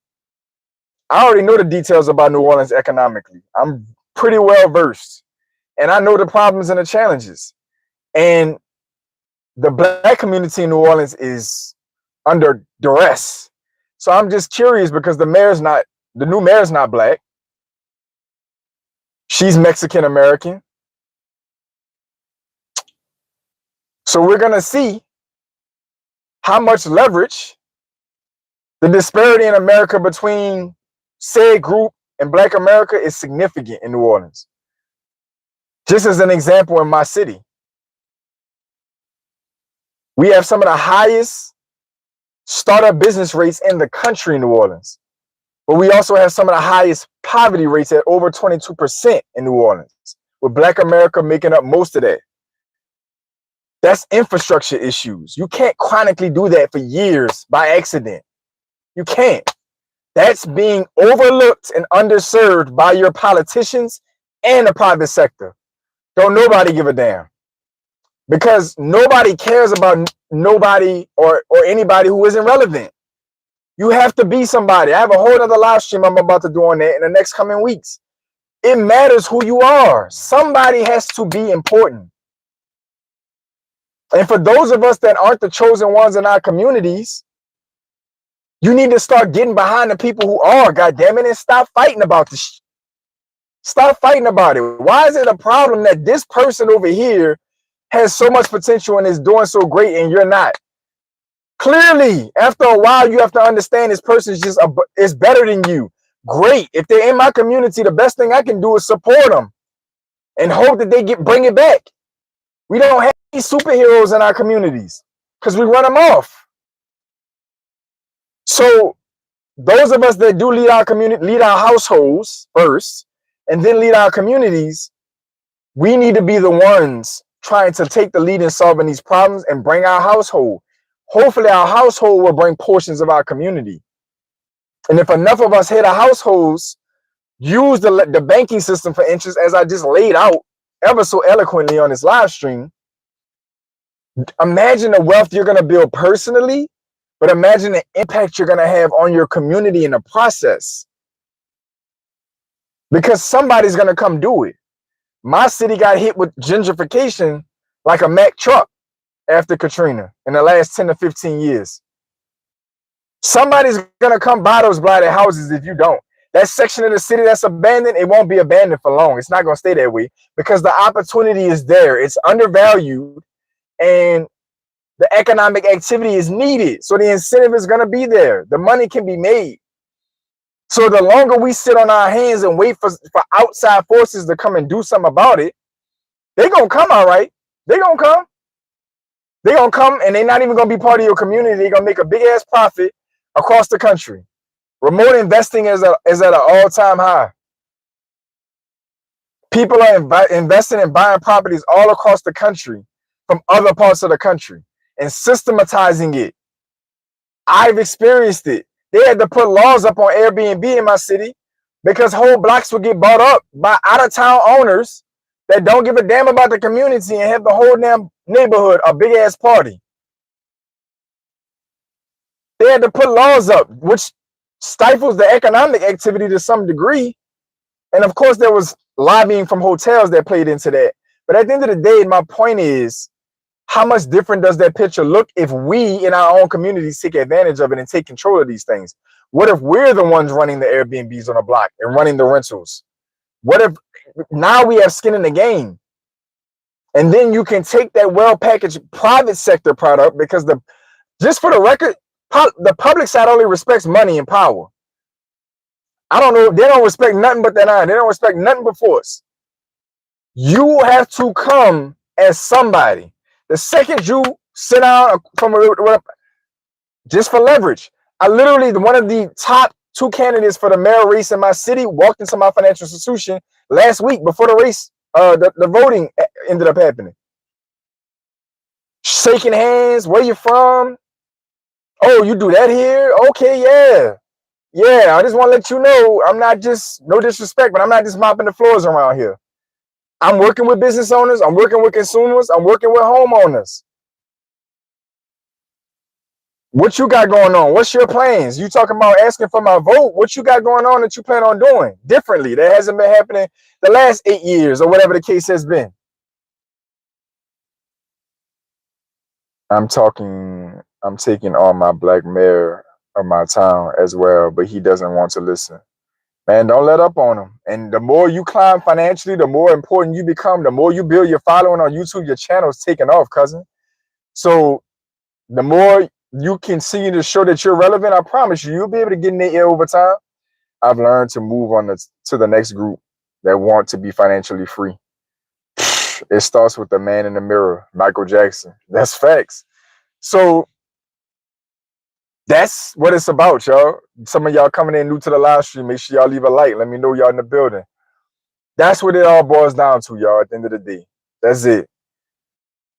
I already know the details about New Orleans economically. I'm pretty well versed. And I know the problems and the challenges. And the Black community in New Orleans is under duress. So I'm just curious because the new mayor's not Black. She's Mexican American. So we're going to see how much leverage the disparity in America between said group and Black America is significant in New Orleans. Just as an example, in my city, we have some of the highest startup business rates in the country in New Orleans. But we also have some of the highest poverty rates at over 22% in New Orleans, with Black America making up most of that. That's infrastructure issues. You can't chronically do that for years by accident. You can't. That's being overlooked and underserved by your politicians and the private sector. Don't nobody give a damn. Because nobody cares about nobody or anybody who isn't relevant. You have to be somebody. I have a whole other live stream I'm about to do on that in the next coming weeks. It matters who you are. Somebody has to be important. And for those of us that aren't the chosen ones in our communities, you need to start getting behind the people who are, goddammit, and stop fighting about this. Stop fighting about it. Why is it a problem that this person over here has so much potential and is doing so great and you're not? Clearly, after a while, you have to understand this person is better than you. Great. If they're in my community, the best thing I can do is support them and hope that they bring it back. We don't have any superheroes in our communities because we run them off. So those of us that do lead our community, lead our households first, and then lead our communities, we need to be the ones trying to take the lead in solving these problems and bring our household. Hopefully our household will bring portions of our community. And if enough of us hit our households, use the banking system for interest, as I just laid out ever so eloquently on this live stream, imagine the wealth you're going to build personally, but imagine the impact you're going to have on your community in the process. Because somebody's going to come do it. My city got hit with gentrification like a Mack truck after Katrina in the last 10 to 15 years. Somebody's going to come buy those blighted houses if you don't. That section of the city that's abandoned, it won't be abandoned for long. It's not going to stay that way because the opportunity is there. It's undervalued and the economic activity is needed. So the incentive is going to be there. The money can be made. So the longer we sit on our hands and wait for outside forces to come and do something about it, they're going to come, all right. They're going to come. They're going to come and they're not even going to be part of your community. They're going to make a big ass profit across the country. Remote investing is at an all-time high. People are investing and buying properties all across the country from other parts of the country and systematizing it. I've experienced it. They had to put laws up on Airbnb in my city because whole blocks would get bought up by out-of-town owners that don't give a damn about the community and have the whole damn neighborhood a big-ass party. They had to put laws up, which stifles the economic activity to some degree. And of course, there was lobbying from hotels that played into that. But at the end of the day, my point is, how much different does that picture look if we in our own communities take advantage of it and take control of these things? What if we're the ones running the Airbnbs on the block and running the rentals? What if now we have skin in the game? And then you can take that well-packaged private sector product, because just for the record, the public side only respects money and power. I don't know. They don't respect nothing but that iron. They don't respect nothing but force. You have to come as somebody. The second you sit down just for leverage, I literally, one of the top 2 candidates for the mayor race in my city walked into my financial institution last week before the race, the voting ended up happening. Shaking hands, where you from? Oh, you do that here? Okay, yeah. Yeah, I just want to let you know, I'm not just, no disrespect, but I'm not just mopping the floors around here. I'm working with business owners. I'm working with consumers. I'm working with homeowners. What you got going on? What's your plans? You talking about asking for my vote? What you got going on that you plan on doing differently that hasn't been happening the last 8 years or whatever the case has been? I'm taking on my black mayor of my town as well, but he doesn't want to listen. Man, don't let up on him. And the more you climb financially, the more important you become, the more you build your following on YouTube, your channel's taking off, cousin. So the more you continue to show that you're relevant, I promise you, you'll be able to get in their ear over time. I've learned to move on to the next group that want to be financially free. It starts with the man in the mirror, Michael Jackson. That's facts. So that's what it's about, y'all. Some of y'all coming in new to the live stream, make sure y'all leave a like. Let me know y'all in the building. That's what it all boils down to, y'all, at the end of the day. That's it.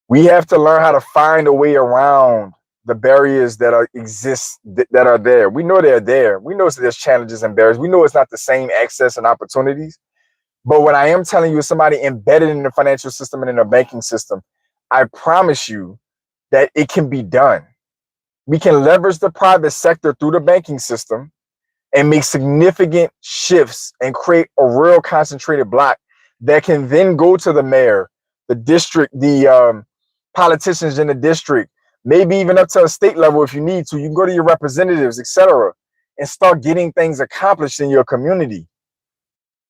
We have to learn how to find a way around the barriers that exist, that are there. We know they're there. We know there's challenges and barriers. We know it's not the same access and opportunities. But what I am telling you is somebody embedded in the financial system and in the banking system, I promise you that it can be done. We can leverage the private sector through the banking system and make significant shifts and create a real concentrated block that can then go to the mayor, the district, the politicians in the district, maybe even up to a state level if you need to. You can go to your representatives, etc., and start getting things accomplished in your community.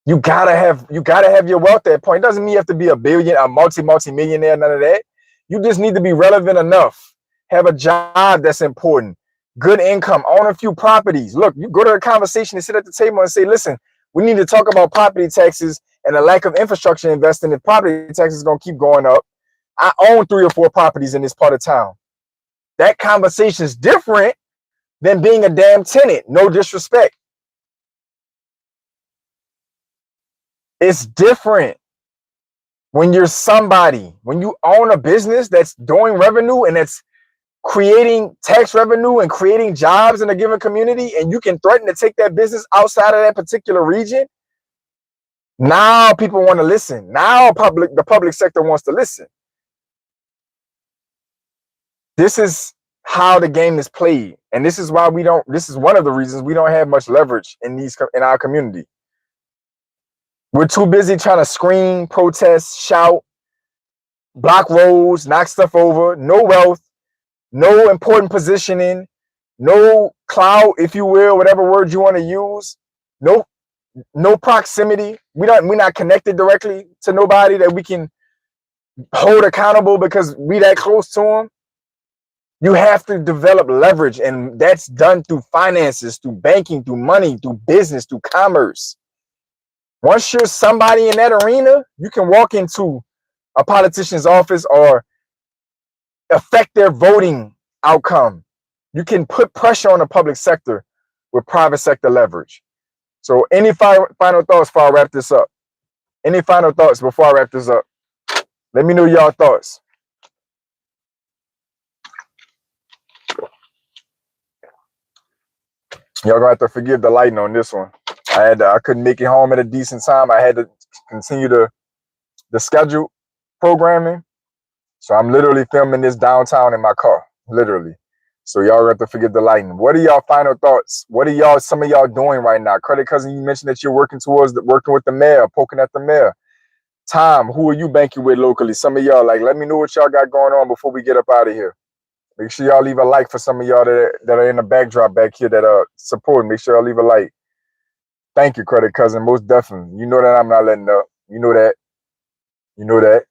You gotta have your wealth at that point. It doesn't mean you have to be a billion, a multi-millionaire, none of that. You just need to be relevant enough. Have a job that's important, good income, own a few properties. Look, you go to a conversation and sit at the table and say, listen, we need to talk about property taxes and the lack of infrastructure investing. If property taxes is going to keep going up, I own 3 or 4 properties in this part of town. That conversation is different than being a damn tenant. No disrespect. It's different when you're somebody, when you own a business that's doing revenue and that's creating tax revenue and creating jobs in a given community, and you can threaten to take that business outside of that particular region. Now people want to listen. Now the public sector wants to listen. This is how the game is played, and this is why this is one of the reasons we don't have much leverage in our community. We're too busy trying to scream, protest, shout, block roads, knock stuff over. No wealth, no important positioning, no clout, if you will, whatever word you want to use. No proximity. We're not connected directly to nobody that we can hold accountable because we that close to them. You have to develop leverage, and that's done through finances, through banking, through money, through business, through commerce. Once you're somebody in that arena, you can walk into a politician's office or affect their voting outcome. You can put pressure on the public sector with private sector leverage. So any final thoughts before I wrap this up? Any final thoughts before I wrap this up? Let me know y'all thoughts. Y'all gonna have to forgive the lighting on this one. I couldn't make it home at a decent time. I had to continue the scheduled programming. So I'm literally filming this downtown in my car, literally. So y'all have to forgive the lighting. What are y'all final thoughts? What are some of y'all doing right now? Credit Cousin, you mentioned that you're working with the mayor, poking at the mayor. Tom, who are you banking with locally? Some of y'all, like, let me know what y'all got going on before we get up out of here. Make sure y'all leave a like for some of y'all that are in the backdrop back here that are supporting. Make sure y'all leave a like. Thank you, Credit Cousin. Most definitely. You know that I'm not letting up. You know that. You know that.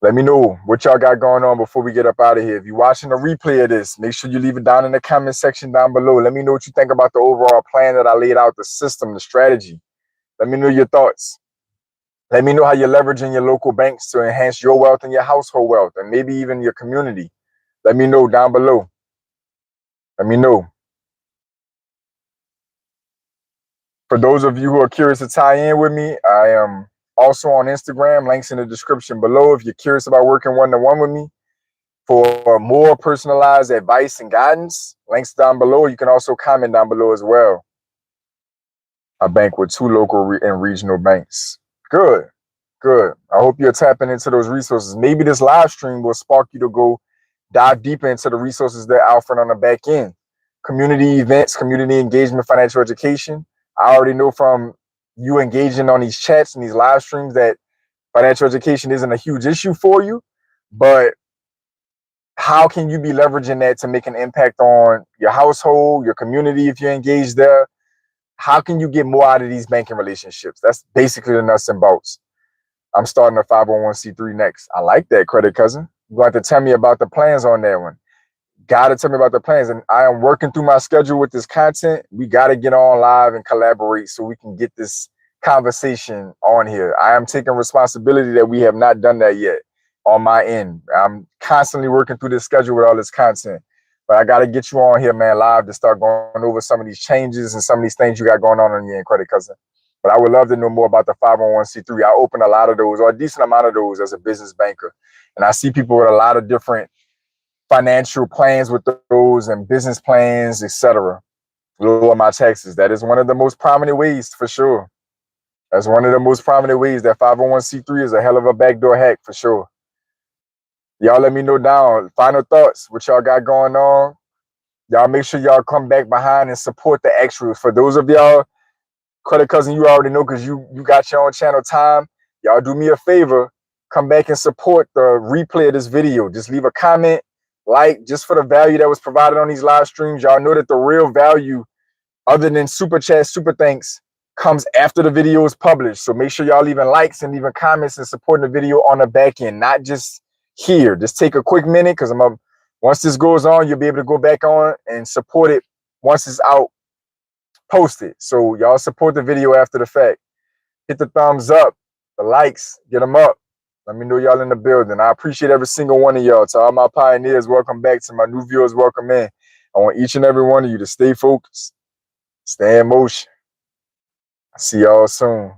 Let me know what y'all got going on before we get up out of here. If you're watching a replay of this, make sure you leave it down in the comment section down below. Let me know what you think about the overall plan that I laid out, the system, the strategy. Let me know your thoughts. Let me know how you're leveraging your local banks to enhance your wealth and your household wealth, and maybe even your community. Let me know down below. Let me know. For those of you who are curious to tie in with me, I am also on Instagram. Links in the description below. If you're curious about working one-to-one with me for more personalized advice and guidance, links down below. You can also comment down below as well. I bank with 2 local and regional banks. Good. Good. I hope you're tapping into those resources. Maybe this live stream will spark you to go dive deeper into the resources that are offering on the back end. Community events, community engagement, financial education. I already know from you engaging on these chats and these live streams that financial education isn't a huge issue for you, but how can you be leveraging that to make an impact on your household, your community if you're engaged there? How can you get more out of these banking relationships? That's basically the nuts and bolts. I'm starting a 501c3 next. I like that, Credit Cousin. You're going to have to tell me about the plans on that one. Got to tell me about the plans. And I am working through my schedule with this content. We got to get on live and collaborate so we can get this conversation on here. I am taking responsibility that we have not done that yet on my end. I'm constantly working through this schedule with all this content. But I got to get you on here, man, live to start going over some of these changes and some of these things you got going on your end, Credit Cousin. But I would love to know more about the 501c3. I open a lot of those, or a decent amount of those, as a business banker. And I see people with a lot of different financial plans with those and business plans, etc. Lower my taxes. That is one of the most prominent ways, for sure. That's one of the most prominent ways. That 501c3 is a hell of a backdoor hack, for sure. Y'all let me know down. Final thoughts, what y'all got going on. Y'all make sure y'all come back behind and support the extras. For those of y'all, Credit Cousin, you already know because you got your own channel time. Y'all do me a favor. Come back and support the replay of this video. Just leave a comment, like, just for the value that was provided on these live streams. Y'all know that the real value, other than super chat, super thanks, comes after the video is published. So make sure y'all leaving likes and leaving comments and supporting the video on the back end, not just here. Just take a quick minute because once this goes on, you'll be able to go back on and support it once it's out, posted. So y'all support the video after the fact. Hit the thumbs up, the likes, get them up. Let me know y'all in the building. I appreciate every single one of y'all. To all my pioneers, welcome back. To my new viewers, welcome in. I want each and every one of you to stay focused, stay in motion. See y'all soon.